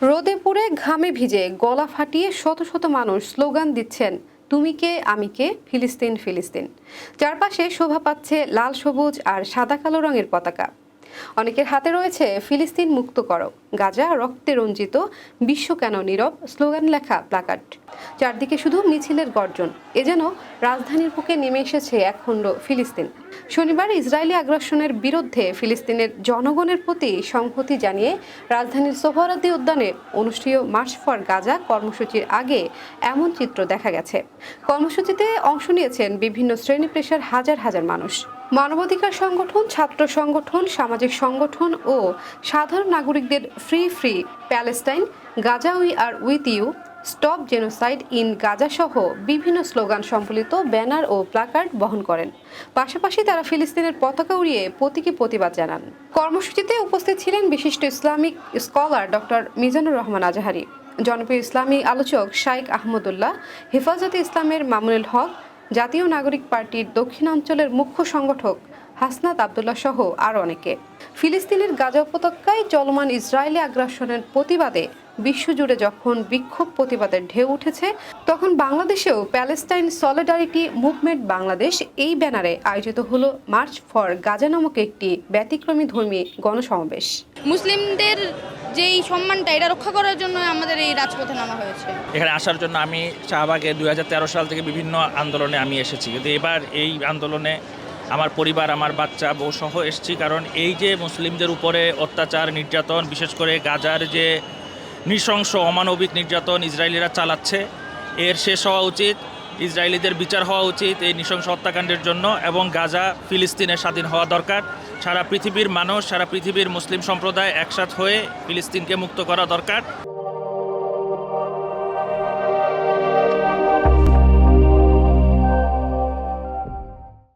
রোদে পুড়ে ঘামে ভিজে গলা ফাটিয়ে শত শত মানুষ স্লোগান দিচ্ছেন, তুমি কে আমি কে, ফিলিস্তিন ফিলিস্তিন। চারপাশে শোভা পাচ্ছে লাল সবুজ আর সাদা কালো রঙের পতাকা। অনেকের হাতে রয়েছে ফিলিস্তিন মুক্ত করো, গাজা রক্তে রঞ্জিত, বিশ্ব কেন নীরব স্লোগান লেখা প্লাকার্ড। চারদিকে শুধু মিছিলের গর্জন, এ যেন রাজধানীর বুকে নেমে এসেছে একখণ্ড ফিলিস্তিন। শনিবার ইসরায়েলি আগ্রাসনের বিরুদ্ধে ফিলিস্তিনের জনগণের প্রতি সংহতি জানিয়ে রাজধানীর সোহরাওয়ার্দী উদ্যানে অনুষ্ঠেয় মার্চ ফর গাজা কর্মসূচির আগে এমন চিত্র দেখা গেছে। কর্মসূচিতে অংশ নিয়েছেন বিভিন্ন শ্রেণী পেশার হাজার হাজার মানুষ। মানবাধিকার সংগঠন, ছাত্র সংগঠন, সামাজিক সংগঠন ও সাধারণ নাগরিকদের free Palestine, Gaza we are with you, stop genocide in Gaza সহ বিভিন্ন স্লোগান সম্বলিত ব্যানার ও প্লাকার্ড বহন করেন। পাশাপাশি তারা ফিলিস্তিনের পতাকা উড়িয়ে প্রতীকী প্রতিবাদ জানান। কর্মসূচিতে উপস্থিত ছিলেন বিশিষ্ট Islamic scholar doctor Mizanur Rahman Azhari, জনপ্রিয় ইসলামী আলোচক শাইখ আহমদুল্লাহ, হেফাজতে ইসলামের মামুনুল হক, জাতীয় নাগরিক পার্টির দক্ষিণাঞ্চলের মুখ্য সংগঠক হাসনাত আবদুল্লাহ সহ আরও অনেকে। ফিলিস্তিনের গাজা উপত্যকায় চলমান ইসরায়েলি আগ্রাসনের প্রতিবাদে বিশ্বজুড়ে যখন বিক্ষোভ প্রতিবাদের ঢেউ উঠেছে, তখন বাংলাদেশেও প্যালেস্টাইন সলিডারিটি মুভমেন্ট বাংলাদেশ এই ব্যানারে আয়োজিত হলো মার্চ ফর গাজা নামক একটি ব্যতিক্রমী ধর্মী গণসমাবেশ। মুসলিমদের যেই সম্মানটা এটা রক্ষা করার জন্য আমাদের এই রাজপথে নামা হয়েছে। এখানে আসার জন্য আমি শাহবাগে 2013 সাল থেকে বিভিন্ন আন্দোলনে আমি এসেছি, কিন্তু এবার এই আন্দোলনে আমার পরিবার, আমার বাচ্চা বউ সহ এসেছি। কারণ এই যে মুসলিমদের উপরে অত্যাচার, নির্যাতন, বিশেষ করে গাজার যে নৃশংস অমানবিক নির্যাতন ইসরায়েলিরা চালাচ্ছে, এর শেষ হওয়া উচিত। ইসরায়েলিদের বিচার হওয়া উচিত এই নৃশংস হত্যাকাণ্ডের জন্য, এবং গাজা ফিলিস্তিনের স্বাধীন হওয়া দরকার। সারা পৃথিবীর মানুষ, সারা পৃথিবীর মুসলিম সম্প্রদায় একসাথে হয়ে ফিলিস্তিনকে মুক্ত করা দরকার।